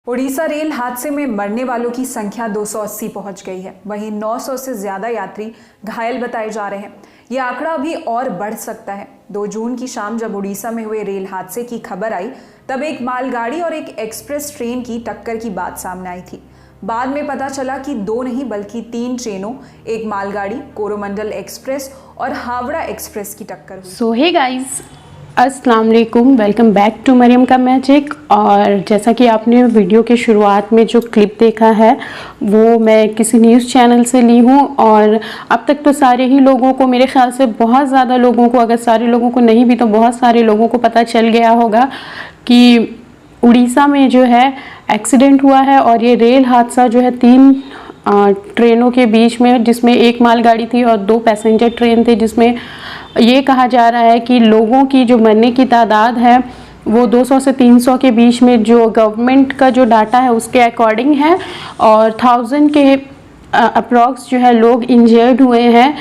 Orissa rail हादसे में मरने वालों की संख्या 280 पहुंच गई है। वहीं 900 से ज्यादा यात्री घायल बताए जा रहे हैं। ये आंकड़ा अभी और बढ़ सकता है। 2 जून की शाम जब उड़ीसा में हुए रेल हादसे की खबर आई, तब एक मालगाड़ी और एक एक्सप्रेस ट्रेन की टक्कर की बात सामने आई थी। बाद में पता चला कि 2 नहीं बल्कि 3 ट्रेनों, एक मालगाड़ी, कोरोमंडल एक्सप्रेस और हावड़ा एक्सप्रेस की टक्कर हुई। सो हे गाइस, अस्सलाम वालेकुम, वेलकम बैक टू मरियम का मैजिक। और जैसा कि आपने वीडियो के शुरुआत में जो क्लिप देखा है वो मैं किसी न्यूज़ चैनल से ली हूँ। और अब तक तो सारे ही लोगों को, मेरे ख्याल से बहुत ज़्यादा लोगों को, अगर सारे लोगों को नहीं भी तो बहुत सारे लोगों को पता चल गया होगा कि उड़ीसा में जो है एक्सीडेंट हुआ है। और ये रेल हादसा जो है 3 ट्रेनों के बीच में, जिसमें एक मालगाड़ी थी और 2 पैसेंजर ट्रेन थे, जिसमें ये कहा जा रहा है कि लोगों की जो मरने की तादाद है वो 200 से 300 के बीच में, जो गवर्नमेंट का जो डाटा है उसके अकॉर्डिंग है। और 1000 के अप्रॉक्स जो है लोग इंजर्ड हुए हैं।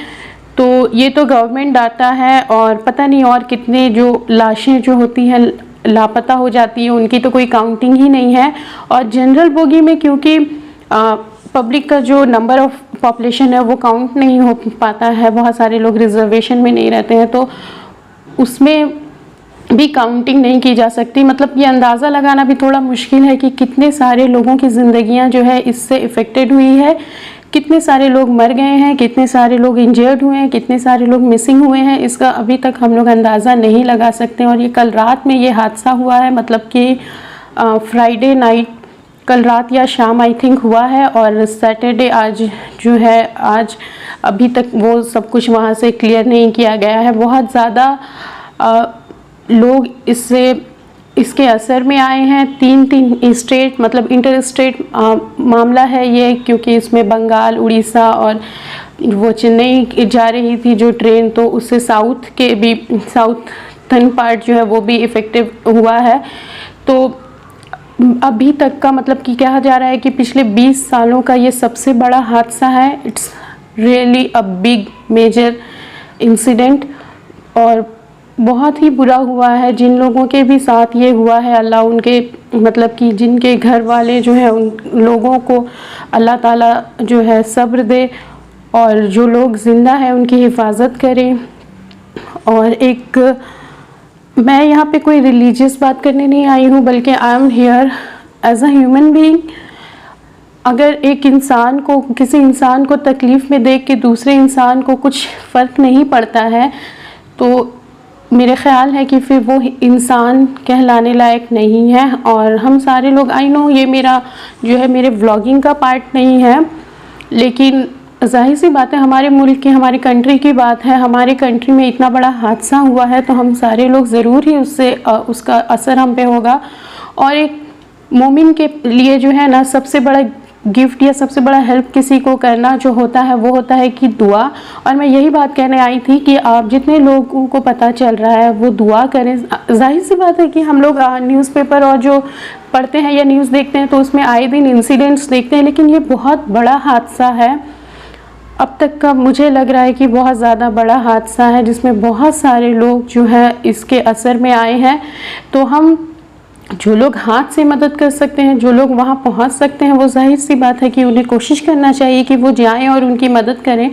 तो ये तो गवर्नमेंट डाटा है, और पता नहीं और कितने जो लाशें जो होती हैं लापता हो जाती है, उनकी तो कोई काउंटिंग ही नहीं है। और जनरल बोगी में क्योंकि पब्लिक का जो नंबर ऑफ पॉपुलेशन है वो काउंट नहीं हो पाता है, बहुत सारे लोग रिजर्वेशन में नहीं रहते हैं, तो उसमें भी काउंटिंग नहीं की जा सकती। मतलब ये अंदाज़ा लगाना भी थोड़ा मुश्किल है कि कितने सारे लोगों की ज़िंदगियां जो है इससे इफ़ेक्टेड हुई है, कितने सारे लोग मर गए हैं, कितने सारे लोग इंजर्ड हुए हैं, कितने सारे लोग मिसिंग हुए हैं, इसका अभी तक हम लोग अंदाज़ा नहीं लगा सकते। और ये कल रात में ये हादसा हुआ है, मतलब कि फ्राइडे नाइट, कल रात या शाम आई थिंक हुआ है। और सैटरडे आज जो है, आज अभी तक वो सब कुछ वहाँ से क्लियर नहीं किया गया है। बहुत ज़्यादा लोग इसके असर में आए हैं। 3 स्टेट, मतलब इंटर स्टेट मामला है ये, क्योंकि इसमें बंगाल, उड़ीसा और वो चेन्नई जा रही थी जो ट्रेन, तो उससे साउथ के भी, साउथर्न पार्ट जो है वो भी इफ़ेक्टिव हुआ है। तो अभी तक का मतलब कि कहा जा रहा है कि पिछले 20 सालों का ये सबसे बड़ा हादसा है। It's really a big major incident, और बहुत ही बुरा हुआ है जिन लोगों के भी साथ ये हुआ है। अल्लाह उनके, मतलब कि जिनके घर वाले जो हैं उन लोगों को अल्लाह ताला जो है सब्र दे, और जो लोग ज़िंदा हैं उनकी हिफाजत करें। और एक, मैं यहाँ पे कोई रिलीजियस बात करने नहीं आई हूँ, बल्कि I am here as a human being. अगर एक इंसान को, किसी इंसान को तकलीफ़ में देख के दूसरे इंसान को कुछ फ़र्क नहीं पड़ता है, तो मेरे ख़्याल है कि फिर वो इंसान कहलाने लायक नहीं है। और हम सारे लोग, आई नो ये मेरा जो है मेरे व्लॉगिंग का पार्ट नहीं है, लेकिन जाहिर सी बात है, हमारे मुल्क की, हमारी कंट्री की बात है। हमारे कंट्री में इतना बड़ा हादसा हुआ है तो हम सारे लोग ज़रूर ही उसका असर हम पे होगा। और एक मोमिन के लिए जो है ना, सबसे बड़ा गिफ्ट या सबसे बड़ा हेल्प किसी को करना जो होता है वो होता है कि दुआ। और मैं यही बात कहने आई थी कि आप जितने लोगों को पता चल रहा है वो दुआ करें। जाहिर सी बात है कि हम लोग न्यूज़पेपर और जो पढ़ते हैं या न्यूज़ देखते हैं तो उसमें आए दिन इंसिडेंट्स देखते हैं, लेकिन ये बहुत बड़ा हादसा है। अब तक का मुझे लग रहा है कि बहुत ज़्यादा बड़ा हादसा है, जिसमें बहुत सारे लोग जो है इसके असर में आए हैं। तो हम, जो लोग हाथ से मदद कर सकते हैं, जो लोग वहाँ पहुँच सकते हैं, वो जाहिर सी बात है कि उन्हें कोशिश करना चाहिए कि वो जाएं और उनकी मदद करें।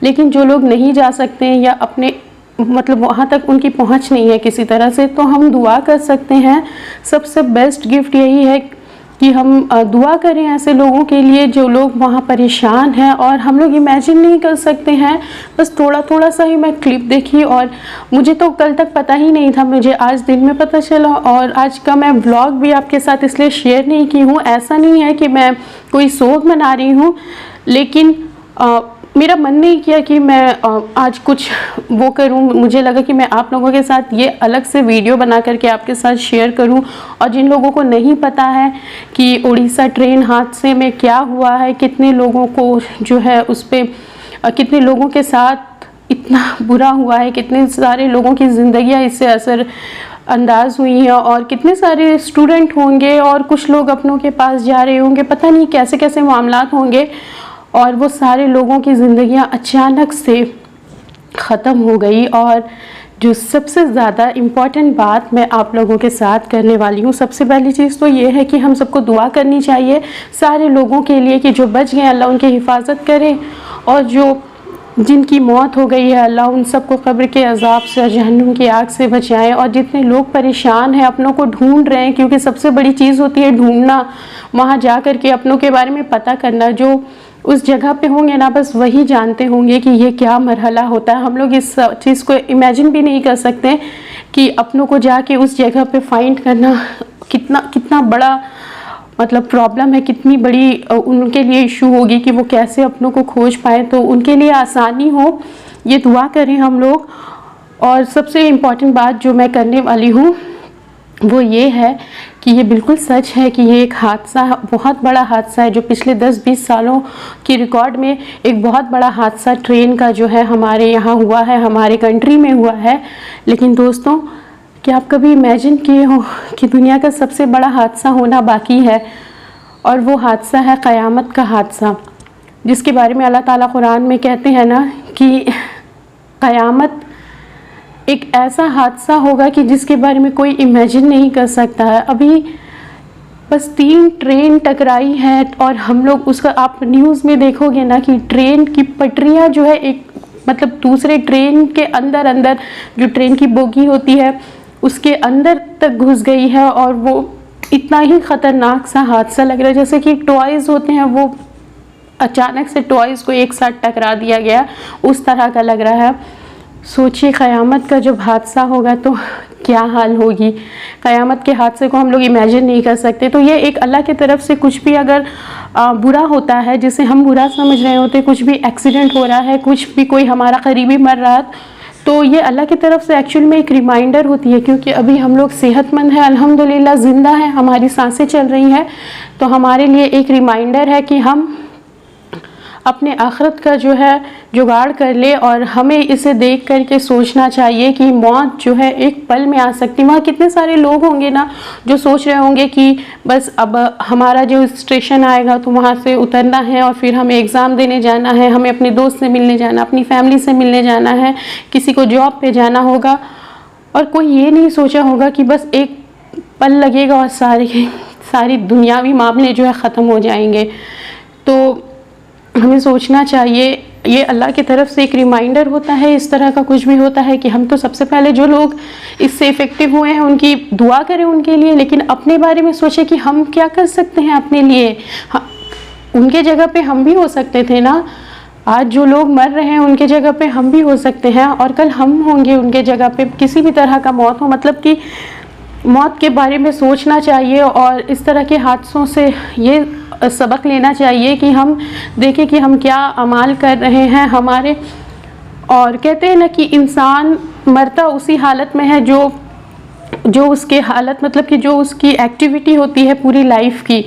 लेकिन जो लोग नहीं जा सकते हैं या अपने, मतलब वहाँ तक उनकी पहुँच नहीं है किसी तरह से, तो हम दुआ कर सकते हैं। सबसे बेस्ट गिफ्ट यही है कि हम दुआ करें ऐसे लोगों के लिए जो लोग वहाँ परेशान हैं। और हम लोग इमेजिन नहीं कर सकते हैं, बस थोड़ा थोड़ा सा ही मैं क्लिप देखी, और मुझे तो कल तक पता ही नहीं था, मुझे आज दिन में पता चला। और आज का मैं व्लॉग भी आपके साथ इसलिए शेयर नहीं की हूँ, ऐसा नहीं है कि मैं कोई शोक मना रही हूँ, लेकिन मेरा मन नहीं किया कि मैं आज कुछ वो करूं। मुझे लगा कि मैं आप लोगों के साथ ये अलग से वीडियो बना करके आपके साथ शेयर करूं। और जिन लोगों को नहीं पता है कि उड़ीसा ट्रेन हादसे में क्या हुआ है, कितने लोगों को जो है उस पर, कितने लोगों के साथ इतना बुरा हुआ है, कितने सारे लोगों की ज़िंदगियाँ इससे असर अंदाज हुई हैं, और कितने सारे स्टूडेंट होंगे और कुछ लोग अपनों के पास जा रहे होंगे, पता नहीं कैसे कैसे मामलात होंगे, और वो सारे लोगों की ज़िंदगियां अचानक से ख़त्म हो गई। और जो सबसे ज़्यादा इम्पॉर्टेंट बात मैं आप लोगों के साथ करने वाली हूँ, सबसे पहली चीज़ तो ये है कि हम सबको दुआ करनी चाहिए सारे लोगों के लिए कि जो बच गए अल्लाह उनकी हिफाजत करे, और जो जिनकी मौत हो गई है अल्लाह उन सबको कब्र के अजाब से और जहन्नुम की आग से बचाएं। और जितने लोग परेशान हैं, अपनों को ढूंढ रहे हैं, क्योंकि सबसे बड़ी चीज़ होती है ढूंढना, वहाँ जा कर के अपनों के बारे में पता करना। जो उस जगह पे होंगे ना, बस वही जानते होंगे कि ये क्या मरहला होता है। हम लोग इस चीज़ को इमेजिन भी नहीं कर सकते कि अपनों को जाके उस जगह पे फाइंड करना कितना बड़ा मतलब प्रॉब्लम है, कितनी बड़ी उनके लिए इशू होगी कि वो कैसे अपनों को खोज पाएँ। तो उनके लिए आसानी हो, ये दुआ करें हम लोग। और सबसे इम्पॉर्टेंट बात जो मैं करने वाली हूँ वो ये है कि ये बिल्कुल सच है कि ये एक हादसा, बहुत बड़ा हादसा है, जो पिछले 10-20 सालों की रिकॉर्ड में एक बहुत बड़ा हादसा ट्रेन का जो है हमारे यहाँ हुआ है, हमारे कंट्री में हुआ है। लेकिन दोस्तों, क्या आप कभी इमेजिन किए हो कि दुनिया का सबसे बड़ा हादसा होना बाकी है, और वो हादसा है क़यामत का हादसा, जिसके बारे में अल्लाह ताला कुरान में कहते हैं ना कि क़यामत एक ऐसा हादसा होगा कि जिसके बारे में कोई इमेजिन नहीं कर सकता है। अभी बस 3 ट्रेन टकराई है, और हम लोग उसका आप न्यूज़ में देखोगे ना कि ट्रेन की पटरियां जो है एक मतलब दूसरे ट्रेन के अंदर जो ट्रेन की बोगी होती है उसके अंदर तक घुस गई है। और वो इतना ही ख़तरनाक सा हादसा लग रहा है, जैसे कि टॉयज़ होते हैं वो अचानक से टॉयज़ को एक साथ टकरा दिया गया, उस तरह का लग रहा है। सोचिए क़यामत का जब हादसा होगा तो क्या हाल होगी। क़यामत के हादसे को हम लोग इमेजिन नहीं कर सकते। तो ये एक अल्लाह की तरफ से कुछ भी अगर बुरा होता है, जिसे हम बुरा समझ रहे होते, कुछ भी एक्सीडेंट हो रहा है, कुछ भी कोई हमारा करीबी मर रहा है, तो ये अल्लाह की तरफ से एक्चुअल में एक रिमाइंडर होती है। क्योंकि अभी हम लोग सेहतमंद हैं, अल्हम्दुलिल्लाह ज़िंदा हैं, हमारी सांसें चल रही हैं, तो हमारे लिए एक रिमाइंडर है कि हम अपने आखिरत का जो है जुगाड़ कर ले। और हमें इसे देख कर के सोचना चाहिए कि मौत जो है एक पल में आ सकती है। वहाँ कितने सारे लोग होंगे ना जो सोच रहे होंगे कि बस अब हमारा जो स्टेशन आएगा तो वहाँ से उतरना है, और फिर हमें एग्ज़ाम देने जाना है, हमें अपने दोस्त से मिलने जाना, अपनी फैमिली से मिलने जाना है, किसी को जॉब पे जाना होगा। और कोई ये नहीं सोचा होगा कि बस एक पल लगेगा और सारी दुनियावी मामले जो है ख़त्म हो जाएंगे। तो हमें सोचना चाहिए, ये अल्लाह की तरफ से एक रिमाइंडर होता है। इस तरह का कुछ भी होता है कि हम तो सबसे पहले जो लोग इससे इफ़ेक्टिव हुए हैं उनकी दुआ करें उनके लिए, लेकिन अपने बारे में सोचें कि हम क्या कर सकते हैं अपने लिए। उनके जगह पे हम भी हो सकते थे ना। आज जो लोग मर रहे हैं उनके जगह पे हम भी हो सकते हैं, और कल हम होंगे उनके जगह पे। किसी भी तरह का मौत हो, मतलब कि मौत के बारे में सोचना चाहिए। और इस तरह के हादसों से ये सबक लेना चाहिए कि हम देखें कि हम क्या अमाल कर रहे हैं हमारे। और कहते हैं ना कि इंसान मरता उसी हालत में है जो उसके हालत, मतलब कि जो उसकी एक्टिविटी होती है पूरी लाइफ की।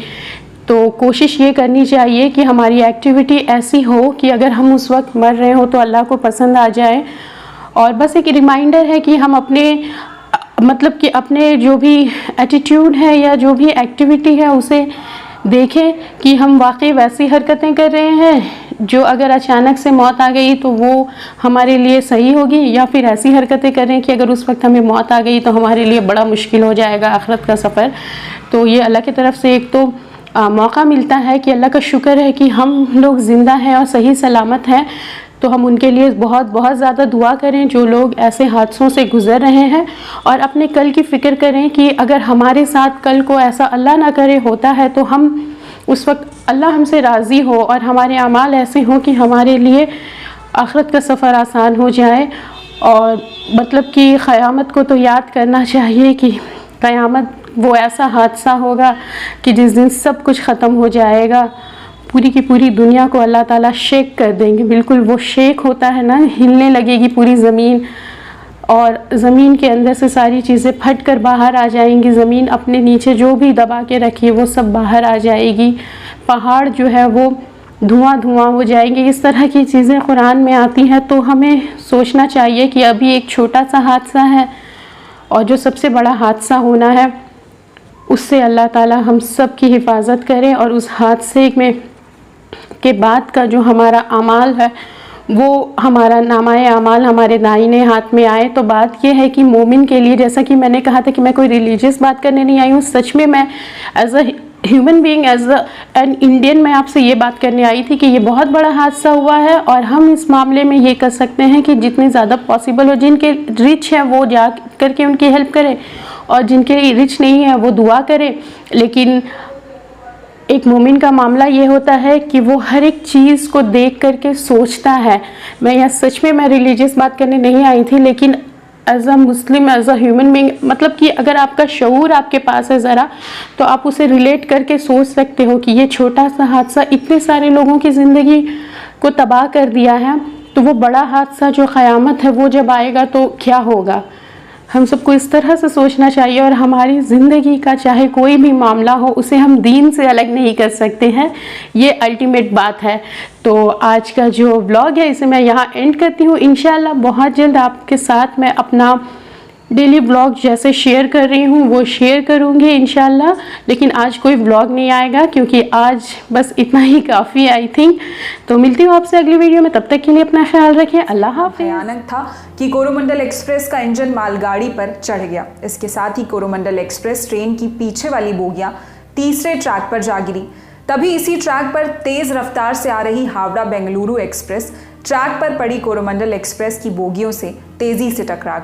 तो कोशिश ये करनी चाहिए कि हमारी एक्टिविटी ऐसी हो कि अगर हम उस वक्त मर रहे हो तो अल्लाह को पसंद आ जाए। और बस एक रिमाइंडर है कि हम अपने मतलब कि अपने जो भी एटीट्यूड है या जो भी एक्टिविटी है उसे देखें कि हम वाकई वैसी हरकतें कर रहे हैं जो अगर अचानक से मौत आ गई तो वो हमारे लिए सही होगी, या फिर ऐसी हरकतें कर रहे हैं कि अगर उस वक्त हमें मौत आ गई तो हमारे लिए बड़ा मुश्किल हो जाएगा आखिरत का सफ़र। तो ये अल्लाह की तरफ से एक तो मौका मिलता है कि अल्लाह का शुक्र है कि हम लोग ज़िंदा हैं और सही सलामत हैं। तो हम उनके लिए बहुत बहुत ज़्यादा दुआ करें जो लोग ऐसे हादसों से गुज़र रहे हैं, और अपने कल की फ़िक्र करें कि अगर हमारे साथ कल को ऐसा अल्लाह ना करे होता है तो हम उस वक्त अल्लाह हमसे राज़ी हो और हमारे अमाल ऐसे हों कि हमारे लिए आखिरत का सफ़र आसान हो जाए। और मतलब कि क़यामत को तो याद करना चाहिए कि क़यामत वो ऐसा हादसा होगा कि जिस दिन सब कुछ ख़त्म हो जाएगा, पूरी की पूरी दुनिया को अल्लाह ताला शेक कर देंगे। बिल्कुल वो शेक होता है ना, हिलने लगेगी पूरी ज़मीन, और ज़मीन के अंदर से सारी चीज़ें फट कर बाहर आ जाएंगी। ज़मीन अपने नीचे जो भी दबा के रखी है वो सब बाहर आ जाएगी। पहाड़ जो है वो धुआं धुआं हो जाएंगे। इस तरह की चीज़ें कुरान में आती हैं। तो हमें सोचना चाहिए कि अभी एक छोटा सा हादसा है, और जो सबसे बड़ा हादसा होना है उससे अल्लाह ताला हम सब की हिफाजत करे। और उस हादसे में के बाद का जो हमारा अमाल है वो हमारा नामाए अमाल हमारे दाहिने हाथ में आए। तो बात यह है कि मोमिन के लिए, जैसा कि मैंने कहा था कि मैं कोई रिलीजियस बात करने नहीं आई हूँ, सच में मैं as a human being, as an Indian, मैं आपसे ये बात करने आई थी कि ये बहुत बड़ा हादसा हुआ है और हम इस मामले में ये कर सकते हैं कि जितनी ज़्यादा पॉसिबल हो, जिनके रिच हैं वो जा करके उनकी हेल्प करें और जिनके रिच नहीं है वो दुआ करें। लेकिन एक मोमिन का मामला ये होता है कि वो हर एक चीज़ को देख करके सोचता है। मैं यहाँ सच में मैं रिलीजियस बात करने नहीं आई थी, लेकिन as a Muslim, as a human being, मतलब कि अगर आपका शऊर आपके पास है ज़रा, तो आप उसे रिलेट करके सोच सकते हो कि ये छोटा सा हादसा इतने सारे लोगों की ज़िंदगी को तबाह कर दिया है, तो वो बड़ा हादसा जो क़यामत है वो जब आएगा तो क्या होगा। हम सबको इस तरह से सोचना चाहिए और हमारी ज़िंदगी का चाहे कोई भी मामला हो उसे हम दीन से अलग नहीं कर सकते हैं, ये अल्टीमेट बात है। तो आज का जो व्लॉग है इसे मैं यहाँ एंड करती हूँ। इंशाल्लाह बहुत जल्द आपके साथ मैं अपना डेली व्लॉग जैसे शेयर कर रही हूँ वो शेयर करूँगी इंशाल्लाह, लेकिन आज कोई व्लॉग नहीं आएगा क्योंकि आज बस इतना ही काफ़ी आई थिंक। तो मिलती हूँ आपसे अगली वीडियो में, तब तक के लिए अपना ख्याल रखें। अल्लाह हाफ़िज़। भयानक था कि कोरोमंडल एक्सप्रेस का इंजन मालगाड़ी पर चढ़ गया। इसके साथ ही कोरोमंडल एक्सप्रेस ट्रेन की पीछे वाली बोगियां तीसरे ट्रैक पर जा गिरी। तभी इसी ट्रैक पर तेज रफ्तार से आ रही हावड़ा बेंगलुरु एक्सप्रेस ट्रैक पर पड़ी कोरोमंडल एक्सप्रेस की बोगियों से तेजी से टकरा गई।